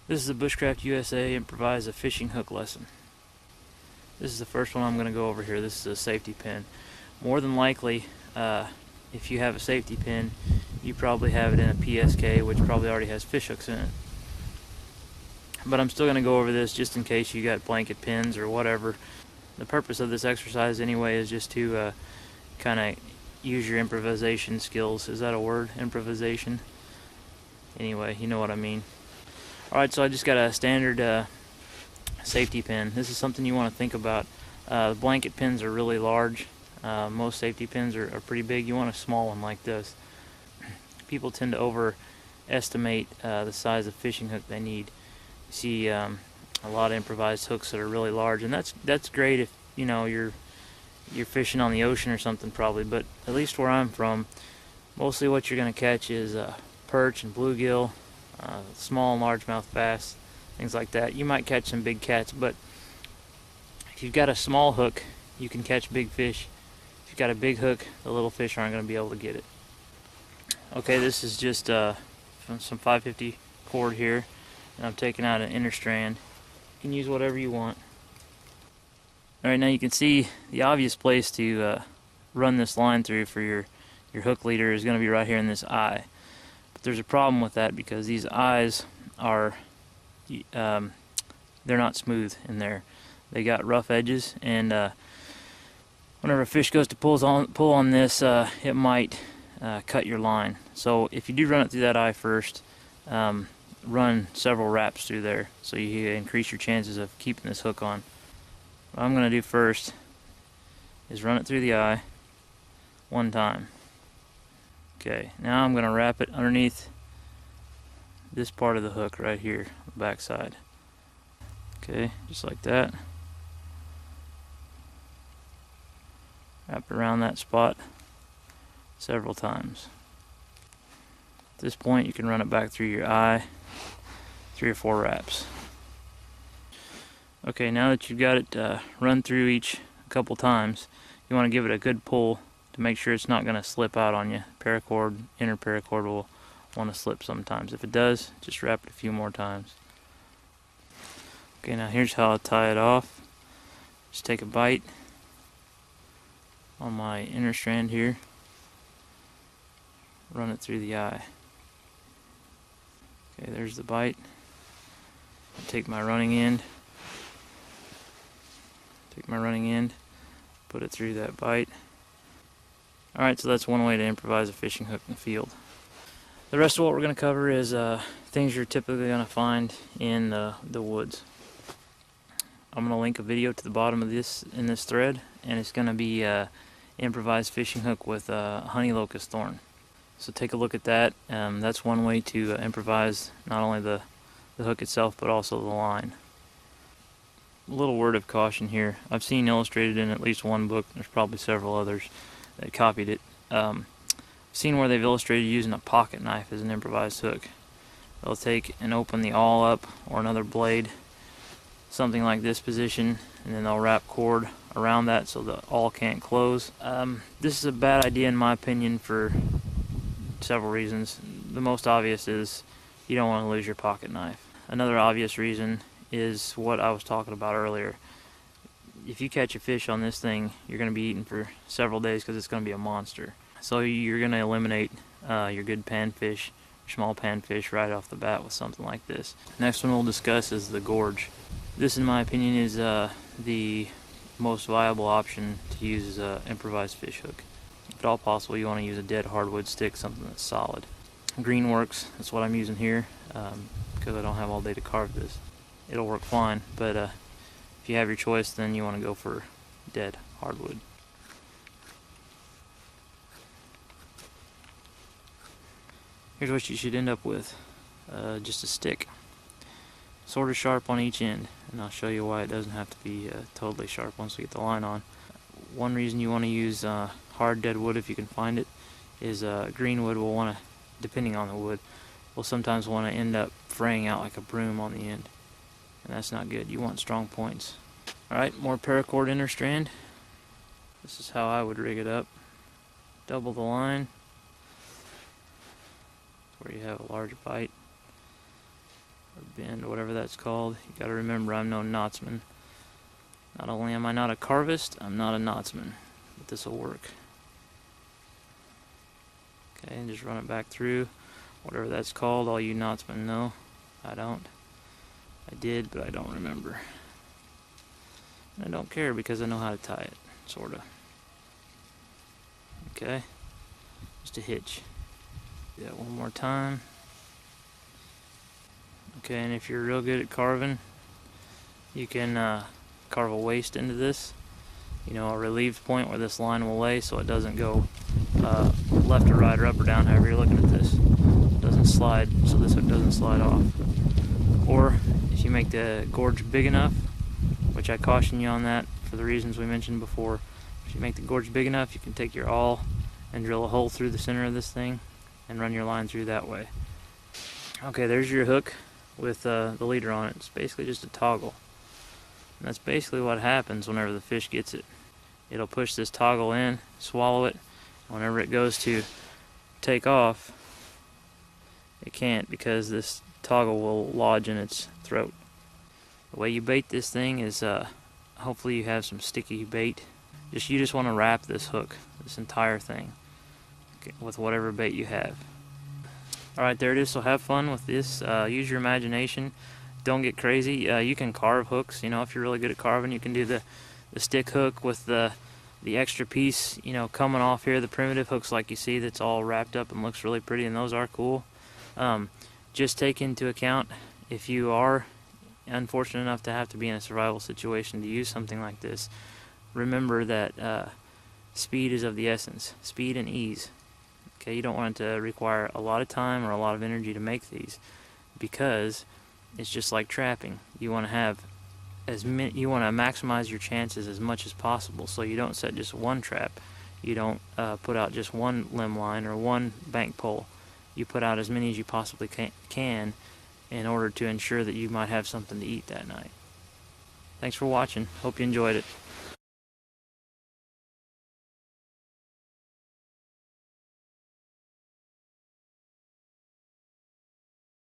This is the Bushcraft USA improvise a fishing hook lesson. This is the first one I'm going to go over here. This is a safety pin. More than likely, if you have a safety pin, you probably have it in a PSK, which probably already has fish hooks in it. But I'm still going to go over this just in case you got blanket pins or whatever. The purpose of this exercise anyway is just to kind of use your improvisation skills. Is that a word? Improvisation? Anyway, you know what I mean. Alright, so I just got a standard safety pin. This is something you want to think about. The blanket pins are really large. Most safety pins are pretty big. You want a small one like this. People tend to overestimate the size of fishing hook they need. You see a lot of improvised hooks that are really large, and that's great if you know you're fishing on the ocean or something probably. But at least where I'm from, mostly what you're going to catch is perch and bluegill, small and largemouth bass, things like that. You might catch some big cats, but if you've got a small hook, you can catch big fish. If you've got a big hook, the little fish aren't going to be able to get it. Okay, this is just some 550 cord here, and I'm taking out an inner strand. You can use whatever you want. Alright, now you can see the obvious place to run this line through for your hook leader is going to be right here in this eye. But there's a problem with that because these eyes are they're not smooth in there. They got rough edges, and whenever a fish goes to pull on this, it might cut your line. So if you do run it through that eye first, run several wraps through there so you increase your chances of keeping this hook on. What I'm going to do first is run it through the eye one time. Okay, now I'm going to wrap it underneath this part of the hook right here, the back side. Okay, just like that. Wrap it around that spot several times. At this point, you can run it back through your eye 3 or 4 wraps. Okay, now that you've got it run through each a couple times, you want to give it a good pull to make sure it's not going to slip out on you. Paracord, inner paracord will want to slip sometimes. If it does, just wrap it a few more times. Okay, now here's how I tie it off. Just take a bite on my inner strand here, run it through the eye. Okay, there's the bite. Take my running end, put it through that bite. Alright, so that's one way to improvise a fishing hook in the field. The rest of what we're going to cover is things you're typically going to find in the woods. I'm going to link a video to the bottom of this in this thread, and it's going to be improvised fishing hook with honey locust thorn. So take a look at that. That's one way to improvise not only the hook itself but also the line. A little word of caution here. I've seen illustrated in at least one book. There's probably several others that copied it. I've seen where they've illustrated using a pocket knife as an improvised hook. They'll take and open the awl up or another blade, something like this position, and then they'll wrap cord around that so the awl can't close. This is a bad idea in my opinion for several reasons. The most obvious is you don't want to lose your pocket knife. Another obvious reason is what I was talking about earlier. If you catch a fish on this thing, you're going to be eating for several days because it's going to be a monster. So you're going to eliminate your good panfish, your small panfish right off the bat with something like this. Next one we'll discuss is the gorge. This, in my opinion, is the most viable option to use as an improvised fish hook. If at all possible, you want to use a dead hardwood stick, something that's solid. Green works. That's what I'm using here because I don't have all day to carve this. It'll work fine, but if you have your choice, then you want to go for dead hardwood. Here's what you should end up with. Just a stick. Sort of sharp on each end, and I'll show you why it doesn't have to be totally sharp once we get the line on. One reason you want to use hard dead wood if you can find it is green wood will want to, depending on the wood, will sometimes want to end up fraying out like a broom on the end, and that's not good. You want strong points. Alright, more paracord inner strand. This is how I would rig it up. Double the line where you have a large bite, or bend, whatever that's called. You got to remember, I'm no knotsman. Not only am I not a carvist, I'm not a knotsman, but this will work. Okay, and just run it back through, whatever that's called. All you knotsmen know. I don't. I did, but I don't remember. And I don't care because I know how to tie it, sorta. Okay, just a hitch. Do that one more time. Okay, and if you're real good at carving, you can carve a waist into this. You know, a relieved point where this line will lay so it doesn't go left or right or up or down, however you're looking at this. It doesn't slide, so this hook doesn't slide off. Or if you make the gorge big enough, which I caution you on that for the reasons we mentioned before, if you make the gorge big enough, you can take your awl and drill a hole through the center of this thing and run your line through that way. Okay, there's your hook with the leader on it. It's basically just a toggle. And that's basically what happens whenever the fish gets it. It'll push this toggle in, swallow it. Whenever it goes to take off, it can't because this toggle will lodge in its throat. The way you bait this thing is hopefully you have some sticky bait. You just want to wrap this hook, this entire thing, with whatever bait you have. Alright, there it is. So have fun with this. Use your imagination. Don't get crazy. You can carve hooks. You know, if you're really good at carving, you can do the stick hook with the extra piece, you know, coming off here. The primitive hooks like you see that's all wrapped up and looks really pretty, and those are cool. Just take into account if you are unfortunate enough to have to be in a survival situation to use something like this, remember that speed is of the essence. Speed and ease. Okay, you don't want it to require a lot of time or a lot of energy to make these, because it's just like trapping. You want to have you want to maximize your chances as much as possible, so you don't set just one trap. You don't put out just one limb line or one bank pole. You put out as many as you possibly can in order to ensure that you might have something to eat that night. Thanks for watching. Hope you enjoyed it.